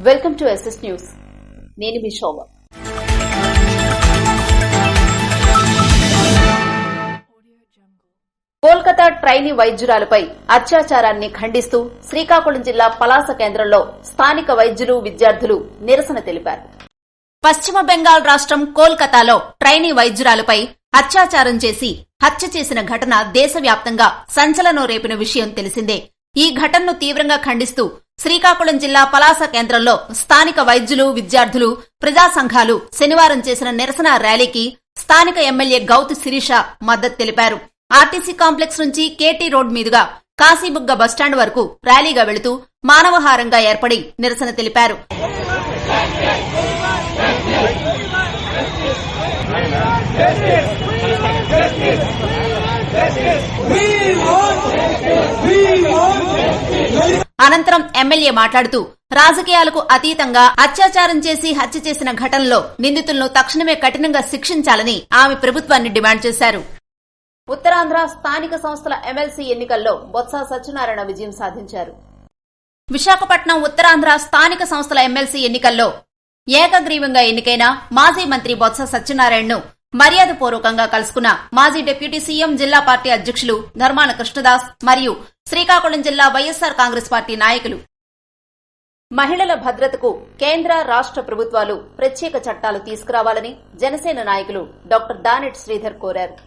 Welcome to SS news. నేను మీ శోభ. Kolkata trainee వైద్యురాలపై అత్యాచారాన్ని ఖండిస్తూ శ్రీకాకుళం జిల్లా పలాస కేంద్రంలో స్థానిక వైద్యులు, విద్యార్థులు నిరసన తెలిపారు. పశ్చిమ బెంగాల్ రాష్ట్రం కోల్కతాలో ట్రైనీ వైద్యురాలపై అత్యాచారం చేసి హత్య చేసిన ఘటన దేశవ్యాప్తంగా సంచలనం రేపిన విషయం తెలిసిందే. ఈ ఘటనను తీవ్రంగా ఖండిస్తూ శ్రీకాకుళం జిల్లా పలాస కేంద్రంలో స్థానిక వైద్యులు, విద్యార్థులు, ప్రజా సంఘాలు శనివారం చేసిన నిరసన ర్యాలీకి స్థానిక ఎమ్మెల్యే గౌతు శిరీష మద్దతు తెలిపారు. ఆర్టీసీ కాంప్లెక్స్ నుంచి కేటీ రోడ్ మీదుగా కాశీబుగ్గ బస్టాండ్ వరకు ర్యాలీగా వెళుతూ మానవహారంగా ఏర్పడి నిరసన తెలిపారు. అనంతరం ఎమ్మెల్యే మాట్లాడుతూ రాజకీయాలకు అతీతంగా అత్యాచారం చేసి హత్య చేసిన ఘటనలో నిందితులను తక్షణమే కఠినంగా శిక్షించాలని ఆమె ప్రభుత్వాన్ని డిమాండ్ చేశారు. ఉత్తరాంధ్ర స్థానిక సంస్థల ఎమ్మెల్సీ ఎన్నికల్లో బొత్స సత్యనారాయణ విజయం సాధించారు. విశాఖపట్నం ఉత్తరాంధ్ర స్థానిక సంస్థల ఎమ్మెల్సీ ఎన్నికల్లో ఏకగ్రీవంగా ఎన్నికైన మాజీ మంత్రి బొత్స సత్యనారాయణను మర్యాదపూర్వకంగా కలుసుకున్న మాజీ డిప్యూటీ సీఎం, జిల్లా పార్టీ అధ్యక్షులు ధర్మాన కృష్ణదాస్ మరియు శ్రీకాకుళం జిల్లా వైఎస్సార్ కాంగ్రెస్ పార్టీ నాయకులు. మహిళల భద్రతకు కేంద్ర, రాష్ట్ర ప్రభుత్వాలు ప్రత్యేక చట్టాలు తీసుకురావాలని జనసేన నాయకులు డాక్టర్ దానెట్ శ్రీధర్ కోరారు.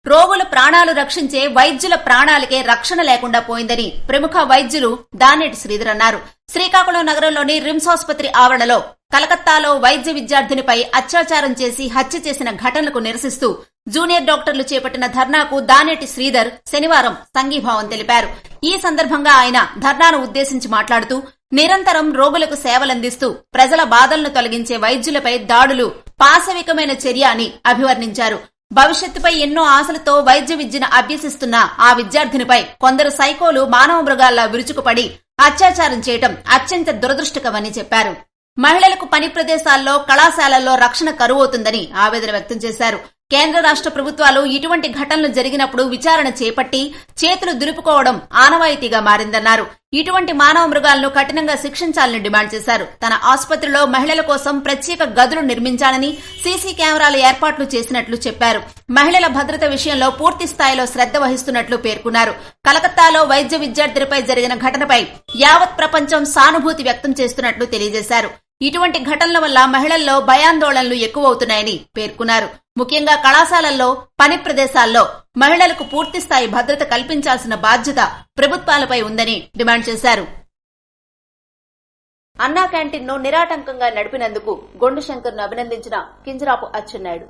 రోగుల ప్రాణాలు రక్షించే వైద్యుల ప్రాణాలకే రక్షణ లేకుండా పోయిందని ప్రముఖ వైద్యులు దానెట్ శ్రీధర్ అన్నారు. శ్రీకాకుళం నగరంలోని రిమ్స్ ఆసుపత్రి ఆవరణలో కలకత్తాలో వైద్య విద్యార్థినిపై అత్యాచారం చేసి హత్య చేసిన ఘటనలకు నిరసిస్తూ జూనియర్ డాక్టర్లు చేపట్టిన ధర్నాకు దానెటి శ్రీధర్ శనివారం సంఘీభావం తెలిపారు. ఈ సందర్భంగా ఆయన ధర్నాను ఉద్దేశించి మాట్లాడుతూ నిరంతరం రోగులకు సేవలందిస్తూ ప్రజల బాధలను తొలగించే వైద్యులపై దాడులు పాశవికమైన చర్య అని అభివర్ణించారు. భవిష్యత్తుపై ఎన్నో ఆశలతో వైద్య విద్యను అభ్యసిస్తున్న ఆ విద్యార్థినిపై కొందరు సైకోలు మానవ మృగాల్లా విరుచుకుపడి అత్యాచారం చేయడం అత్యంత దురదృష్టకరమని చెప్పారు. మహిళలకు పని ప్రదేశాల్లో, కళాశాలల్లో రక్షణ కరువవుతుందని ఆవేదన వ్యక్తం చేశారు. కేంద్ర, రాష్ట్ర ప్రభుత్వాలు ఇటువంటి ఘటనలు జరిగినప్పుడు విచారణ చేపట్టి చేతులు దులుపుకోవడం ఆనవాయితీగా మారిందన్నారు. ఇటువంటి మానవ మృగాలను కఠినంగా శిక్షించాలని డిమాండ్ చేశారు. తన ఆసుపత్రిలో మహిళల కోసం ప్రత్యేక గదులు నిర్మించాలని, సీసీ కెమెరాల ఏర్పాట్లు చేసినట్లు చెప్పారు. మహిళల భద్రత విషయంలో పూర్తి స్థాయిలో శ్రద్ధ వహిస్తున్నట్లు పేర్కొన్నారు. కలకత్తాలో వైద్య విద్యార్థులపై జరిగిన ఘటనపై యావత్ ప్రపంచం సానుభూతి వ్యక్తం చేస్తున్నట్లు తెలియజేశారు. ఇటువంటి ఘటనల వల్ల మహిళల్లో భయాందోళనలు ఎక్కువవుతున్నాయని పేర్కొన్నారు. ముఖ్యంగా కళాశాలల్లో, పని ప్రదేశాల్లో మహిళలకు పూర్తిస్థాయి భద్రత కల్పించాల్సిన బాధ్యత ప్రభుత్వాలపై ఉందని డిమాండ్ చేశారు. అన్నా క్యాంటీన్ను నిరాటంకంగా నడిపినందుకు గొండు శంకర్ను అభినందించిన కింజరాపు అచ్చెన్నాయుడు.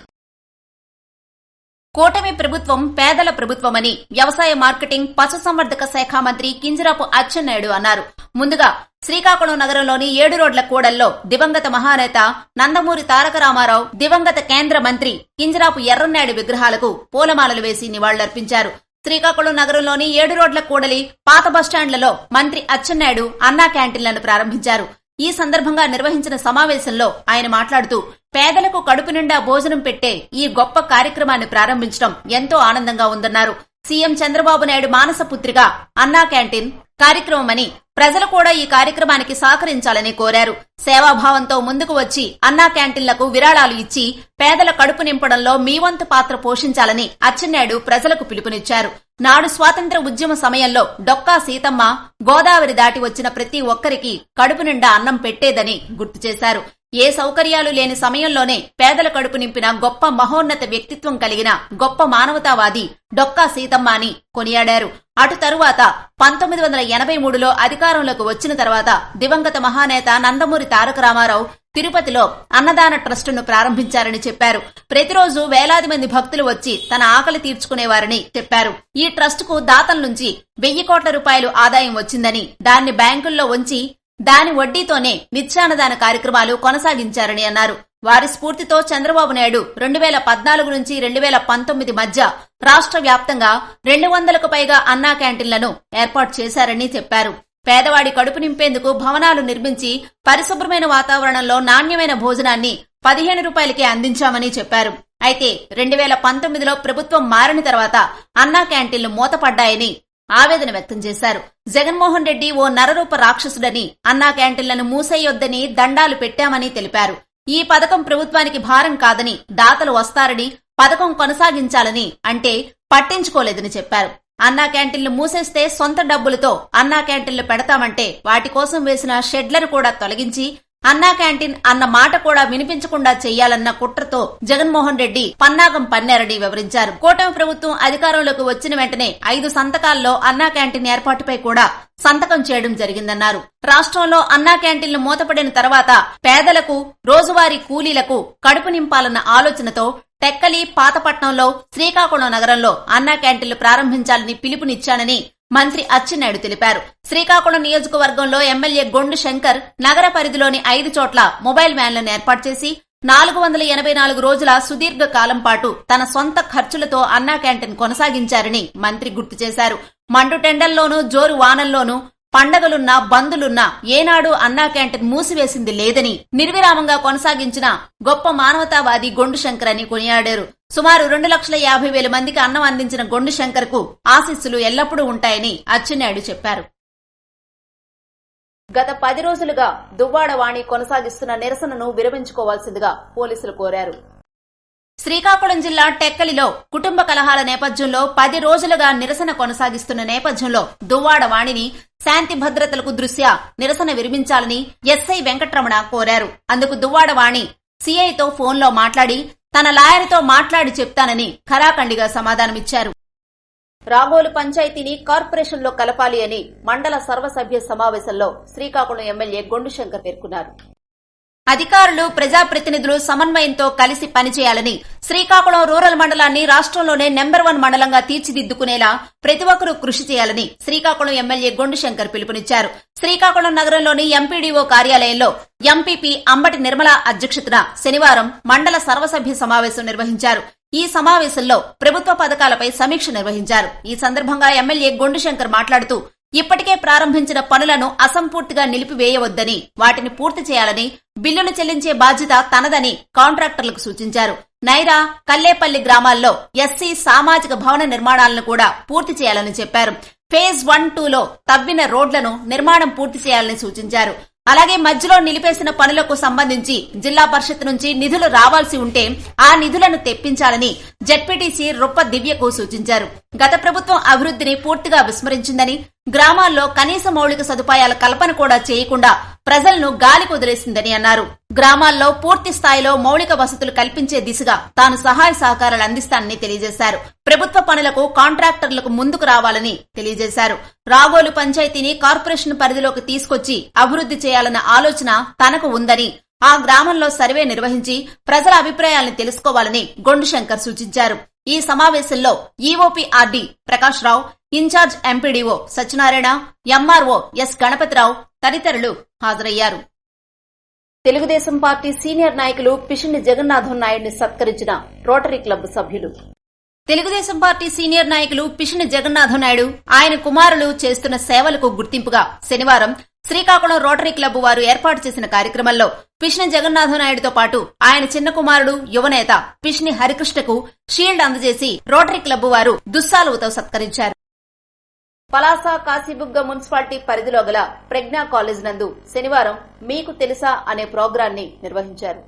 కూటమి ప్రభుత్వం పేదల ప్రభుత్వమని వ్యవసాయ, మార్కెటింగ్, పశుసంవర్ధక శాఖ మంత్రి కింజరాపు అచ్చెన్నాయుడు అన్నారు. ముందుగా శ్రీకాకుళం నగరంలోని 7 రోడ్ల కూడల్లో దివంగత మహానేత నందమూరి తారక రామారావు, దివంగత కేంద్ర మంత్రి కింజరాపు ఎర్రన్నాయుడు విగ్రహాలకు పూలమాలలు వేసి నివాళులర్పించారు. శ్రీకాకుళం నగరంలోని 7 రోడ్ల కూడలి, పాత బస్టాండ్లలో మంత్రి అచ్చెన్నాయుడు అన్నా క్యాంటీన్లను ప్రారంభించారు. ఈ సందర్భంగా నిర్వహించిన సమావేశంలో ఆయన మాట్లాడుతూ పేదలకు కడుపు నిండా భోజనం పెట్టే ఈ గొప్ప కార్యక్రమాన్ని ప్రారంభించడం ఎంతో ఆనందంగా ఉందన్నారు. సీఎం చంద్రబాబు నాయుడు మానసపుత్రిక అన్నా క్యాంటీన్ కార్యక్రమమని, ప్రజలు కూడా ఈ కార్యక్రమానికి సహకరించాలని కోరారు. సేవాభావంతో ముందుకు వచ్చి అన్నా క్యాంటీన్లకు విరాళాలు ఇచ్చి పేదల కడుపు నింపడంలో మీ వంతు పాత్ర పోషించాలని అచ్చెన్నాయుడు ప్రజలకు పిలుపునిచ్చారు. నాడు స్వాతంత్ర్య ఉద్యమ సమయంలో డొక్కా సీతమ్మ గోదావరి దాటి వచ్చిన ప్రతి ఒక్కరికి కడుపు నిండా అన్నం పెట్టేదని గుర్తు చేశారు. ఏ సౌకర్యాలు లేని సమయంలోనే పేదల కడుపు నింపిన గొప్ప మహోన్నత వ్యక్తిత్వం కలిగిన గొప్ప మానవతావాది డొక్కా సీతమ్మ అని కొనియాడారు. అటు తరువాత 1983లో అధికారంలోకి వచ్చిన తర్వాత దివంగత మహానేత నందమూరి తారక రామారావు తిరుపతిలో అన్నదాన ట్రస్టును ప్రారంభించారని చెప్పారు. ప్రతిరోజు వేలాది మంది భక్తులు వచ్చి తన ఆకలి తీర్చుకునేవారని చెప్పారు. ఈ ట్రస్టుకు దాతల నుంచి 1000 కోట్ల రూపాయలు ఆదాయం వచ్చిందని, దాన్ని బ్యాంకుల్లో ఉంచి దాని వడ్డీతోనే నిత్యాన్నదాన కార్యక్రమాలు కొనసాగించారని అన్నారు. వారి స్ఫూర్తితో చంద్రబాబు నాయుడు 2014 నుంచి 2019 మధ్య రాష్ట్ర వ్యాప్తంగా 200కు పైగా అన్నా క్యాంటీన్లను ఏర్పాటు చేశారని చెప్పారు. పేదవాడి కడుపు నింపేందుకు భవనాలు నిర్మించి పరిశుభ్రమైన వాతావరణంలో నాణ్యమైన భోజనాన్ని 15 రూపాయలకే అందించామని చెప్పారు. అయితే 2019లో ప్రభుత్వం మారిన తర్వాత అన్నా క్యాంటీన్లు మూతపడ్డాయని, ఆవేదన వ్యక్తం చేశారు. జగన్మోహన్ రెడ్డి ఓ నరరూప రాక్షసుడని, అన్నా క్యాంటీన్లను మూసేయొద్దని దండాలు పెట్టామని తెలిపారు. ఈ పథకం ప్రభుత్వానికి భారం కాదని, దాతలు వస్తారని, పథకం కొనసాగించాలని అంటే పట్టించుకోలేదని చెప్పారు. అన్నా క్యాంటీన్లు మూసేస్తే సొంత డబ్బులతో అన్నా క్యాంటీన్లు పెడతామంటే వాటి కోసం వేసిన షెడ్లను కూడా తొలగించి అన్నా క్యాంటీన్ అన్న మాట కూడా వినిపించకుండా చెయ్యాలన్న కుట్రతో జగన్మోహన్ రెడ్డి పన్నాగం పన్నారని వివరించారు. కూటమి ప్రభుత్వం అధికారంలోకి వచ్చిన వెంటనే 5 సంతకాల్లో అన్నా క్యాంటీన్ ఏర్పాటుపై కూడా సంతకం చేయడం జరిగిందన్నారు. రాష్ట్రంలో అన్నా క్యాంటీన్లు మూతపడిన తర్వాత పేదలకు, రోజువారీ కూలీలకు కడుపు నింపాలన్న ఆలోచనతో టెక్కలి, పాతపట్నంలో, శ్రీకాకుళం నగరంలో అన్నా క్యాంటీన్లు ప్రారంభించాలని పిలుపునిచ్చానని మంత్రి అచ్చెన్నాయుడు తెలిపారు. శ్రీకాకుళం నియోజకవర్గంలో ఎమ్మెల్యే గొండు శంకర్ నగర పరిధిలోని 5 చోట్ల మొబైల్ వ్యాన్లను ఏర్పాటు చేసి 484 రోజుల సుదీర్ఘ కాలం పాటు తన సొంత ఖర్చులతో అన్నా క్యాంటీన్ కొనసాగించారని మంత్రి గుర్తు చేశారు. మండుటెండల్లోనూ, జోరు వానల్లోనూ, పండగలున్నా, బందులున్నా ఏనాడు అన్నా క్యాంటీన్ మూసివేసింది లేదని, నిర్విరామంగా కొనసాగించిన గొప్ప మానవతావాది గొండు శంకర్ అని కొనియాడారు. సుమారు 2,50,000 మందికి అన్నం అందించిన గొండు శంకర్ కు ఆశీస్సులు ఎల్లప్పుడూ ఉంటాయని అచ్చెన్నాయుడు చెప్పారు. గత 10 రోజులుగా దువ్వాడ వాణి కొనసాగిస్తున్న నిరసనను విరమించుకోవాల్సిందిగా పోలీసులు కోరారు. శ్రీకాకుళం జిల్లా టెక్కలిలో కుటుంబ కలహాల నేపథ్యంలో 10 రోజులుగా నిరసన కొనసాగిస్తున్న నేపథ్యంలో దువ్వాడ వాణిని శాంతి భద్రతలకు దృష్ట్యా నిరసన విరమించాలని ఎస్ఐ వెంకట్రమణ కోరారు. అందుకు దువ్వాడ వాణి సీఐతో ఫోన్లో మాట్లాడి తన లాయర్తో మాట్లాడి చెప్తానని ఖరాఖండిగా సమాధానమిచ్చారు. రాగోలు పంచాయతీని కార్పొరేషన్లో కలపాలి అని మండల సర్వసభ్య సమావేశంలో శ్రీకాకుళం ఎమ్మెల్యే గొండు శంకర్ పేర్కొన్నారు. అధికారులు, ప్రజాప్రతినిధులు సమన్వయంతో కలిసి పనిచేయాలని, శ్రీకాకుళం రూరల్ మండలాన్ని రాష్ట్రంలోనే నెంబర్ 1 మండలంగా తీర్చిదిద్దుకునేలా ప్రతి ఒక్కరూ కృషి చేయాలని శ్రీకాకుళం ఎమ్మెల్యే గొండు శంకర్ పిలుపునిచ్చారు. శ్రీకాకుళం నగరంలోని ఎంపీడీఓ కార్యాలయంలో ఎంపీపీ అంబటి నిర్మల అధ్యక్షతన శనివారం మండల సర్వసభ్య సమావేశం నిర్వహించారు. ఈ సమావేశంలో ప్రభుత్వ పథకాలపై సమీక్ష నిర్వహించారు. ఈ సందర్భంగా ఎమ్మెల్యే గొండు శంకర్ మాట్లాడుతూ ఇప్పటికే ప్రారంభించిన పనులను అసంపూర్తిగా నిలిపివేయవద్దని, వాటిని పూర్తి చేయాలని, బిల్లులు చెల్లించే బాధ్యత తనదని కాంట్రాక్టర్లకు సూచించారు. నైరా, కల్లేపల్లి గ్రామాల్లో ఎస్సీ సామాజిక భవన నిర్మాణాలను కూడా పూర్తి చేయాలని చెప్పారు. ఫేజ్ 1-2లో తవ్విన రోడ్లను నిర్మాణం పూర్తి చేయాలని సూచించారు. అలాగే మధ్యలో నిలిపేసిన పనులకు సంబంధించి జిల్లా పరిషత్ నుంచి నిధులు రావాల్సి ఉంటే ఆ నిధులను తెప్పించాలని జెడ్పీటీసీ రొప్ప దివ్యకు సూచించారు. గత ప్రభుత్వం అభివృద్ధిని పూర్తిగా విస్మరించిందని, గ్రామాల్లో కనీస మౌలిక సదుపాయాల కల్పన కూడా చేయకుండా ప్రజలను గాలికి వదిలేసిందని అన్నారు. గ్రామాల్లో పూర్తి స్థాయిలో మౌలిక వసతులు కల్పించే దిశగా తాను సహాయ సహకారాలు అందిస్తానని తెలియజేశారు. ప్రభుత్వ పనులకు కాంట్రాక్టర్లకు ముందుకు రావాలని తెలియజేశారు. రాగోలు పంచాయతీని కార్పొరేషన్ పరిధిలోకి తీసుకొచ్చి అభివృద్ధి చేయాలన్న ఆలోచన తనకు ఉందని, ఆ గ్రామంలో సర్వే నిర్వహించి ప్రజల అభిప్రాయాలను తెలుసుకోవాలని గొండు శంకర్ సూచించారు. ఈ సమావేశంలో ఈఓపీఆర్డీ ప్రకాష్ రావు, incharge MPDO Satyanarayana, MRO yes Ganapathi Rao తదితరులు హాజరయ్యారు. తెలుగుదేశం పార్టీ సీనియర్ నాయకులు పిషిని జగన్నాథం నాయుడిని సత్కరించిన రోటరీ క్లబ్ సభ్యులు. తెలుగుదేశం పార్టీ సీనియర్ నాయకులు పిషిని జగన్నాథం నాయుడు, ఆయన కుమారులు చేస్తున్న సేవలకు గుర్తింపుగా శనివారం శ్రీకాకుళం రోటరీ క్లబ్ వారు ఏర్పాటు చేసిన కార్యక్రమంలో పిషిని జగన్నాథం నాయుడుతో పాటు ఆయన చిన్న కుమారుడు, యువనేత పిషిని హరికృష్ణకు షీల్డ్ అందజేసి రోటరీ క్లబ్ వారు దుస్సాలువతో సత్కరించారు. పలాస కాశీబుగ్గ మున్సిపాలిటీ పరిధిలో గల ప్రజ్ఞా కాలేజ్ నందు శనివారం మీకు తెలుసా అనే ప్రోగ్రాన్ని నిర్వహించారు.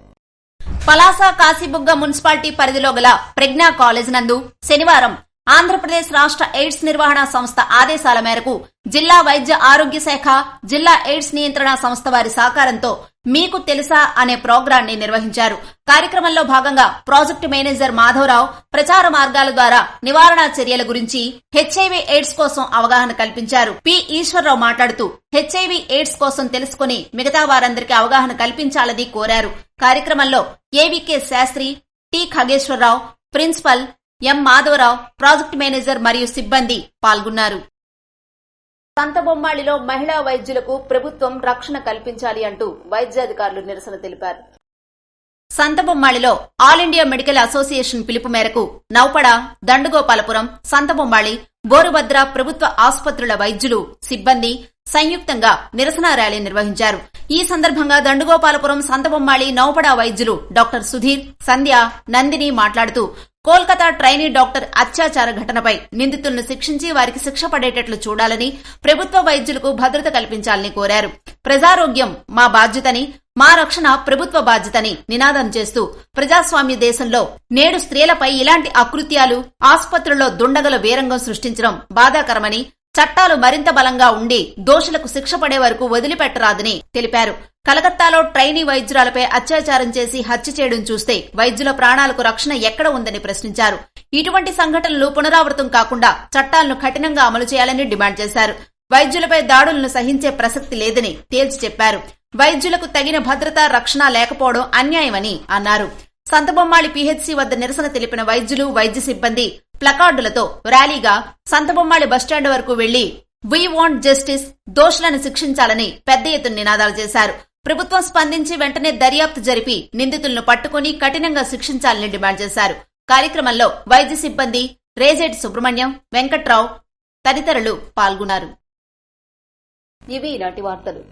పలాస కాశీబుగ్గ మున్సిపాలిటీ పరిధిలో గల ప్రజ్ఞా కాలేజ్ నందు శనివారం ఆంధ్రప్రదేశ్ రాష్ట్ర ఎయిడ్స్ నిర్వహణ సంస్థ ఆదేశాల మేరకు జిల్లా వైద్య ఆరోగ్య శాఖ, జిల్లా ఎయిడ్స్ నియంత్రణ సంస్థ వారి సహకారంతో మీకు తెలుసా అనే ప్రోగ్రాన్ని నిర్వహించారు. కార్యక్రమంలో భాగంగా ప్రాజెక్టు మేనేజర్ మాధవరావు ప్రచార మార్గాల ద్వారా నివారణా చర్యల గురించి, హెచ్ఐవీ ఎయిడ్స్ కోసం అవగాహన కల్పించారు. పి ఈశ్వరరావు మాట్లాడుతూ హెచ్ఐవీ ఎయిడ్స్ కోసం తెలుసుకుని మిగతా వారందరికీ అవగాహన కల్పించాలని కోరారు. కార్యక్రమంలో A V K Sastri, T Khageswararao, principal M Madhavarao, project manager మరియు సిబ్బంది పాల్గొన్నారు. సంతబొమ్మాళిలో మహిళా వైద్యులకు ప్రభుత్వం రక్షణ కల్పించాలి అంటూ వైద్యాధికారులు నిరసన తెలిపారు. సంతబొమ్మాళిలో ఆల్ ఇండియా మెడికల్ అసోసియేషన్ పిలుపు మేరకు నౌపడ, దండుగోపాలపురం, సంతబొమ్మాళి, బోరుభద్ర ప్రభుత్వ ఆసుపత్రుల వైద్యులు, సిబ్బంది సంయుక్తంగా నిరసన ర్యాలీ నిర్వహించారు. ఈ సందర్భంగా దండుగోపాలపురం, సంతబొమ్మాళి, నౌపడ వైద్యులు డాక్టర్ సుధీర్, సంధ్య, నందిని మాట్లాడుతూ కోల్కతా ట్రైనీ డాక్టర్ అత్యాచార ఘటనపై నిందితులను శిక్షించి వారికి శిక్ష పడేటట్లు చూడాలని, ప్రభుత్వ వైద్యులకు భద్రత కల్పించాలని కోరారు. ప్రజారోగ్యం మా బాధ్యతని, మా రక్షణ ప్రభుత్వ బాధ్యతని నినాదం చేస్తూ ప్రజాస్వామ్య దేశంలో నేడు స్త్రీలపై ఇలాంటి అకృత్యాలు, ఆసుపత్రుల్లో దుండగల వీరంగం సృష్టించడం బాధాకరమని, చట్టాలు మరింత బలంగా ఉండి దోషులకు శిక్ష పడే వరకు వదిలిపెట్టరాదని తెలిపారు. కలకత్తాలో ట్రైనీ వైద్యురాలపై అత్యాచారం చేసి హత్య చేయడం చూస్తే వైద్యుల ప్రాణాలకు రక్షణ ఎక్కడ ఉందని ప్రశ్నించారు. ఇటువంటి సంఘటనలు పునరావృతం కాకుండా చట్టాలను కఠినంగా అమలు చేయాలని డిమాండ్ చేశారు. వైద్యులపై దాడులను సహించే ప్రసక్తి లేదని తేల్చి చెప్పారు. వైద్యులకు తగిన భద్రత, రక్షణ లేకపోవడం అన్యాయమని అన్నారు. సంతబొమ్మాళి పీహెచ్సీ వద్ద నిరసన తెలిపిన వైద్యులు, వైద్య సిబ్బంది ప్లకార్డులతో ర్యాలీగా సంతబొమ్మాళి బస్టాండ్ వరకు వెళ్లి వీ వాంట్ జస్టిస్, దోషులను శిక్షించాలని పెద్ద ఎత్తున నినాదాలు చేశారు. ప్రభుత్వం స్పందించి వెంటనే దర్యాప్తు జరిపి నిందితులను పట్టుకుని కఠినంగా శిక్షించాలని డిమాండ్ చేశారు. కార్యక్రమంలో వైద్య సిబ్బంది రేజేటి సుబ్రహ్మణ్యం, వెంకట్రావు తదితరులు పాల్గొన్నారు. ఇవి ఇలాంటి వార్తలు.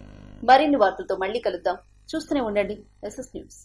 మరిన్ని వార్తలతో మళ్లీ కలుద్దాం. చూస్తూనే ఉండండి SS న్యూస్.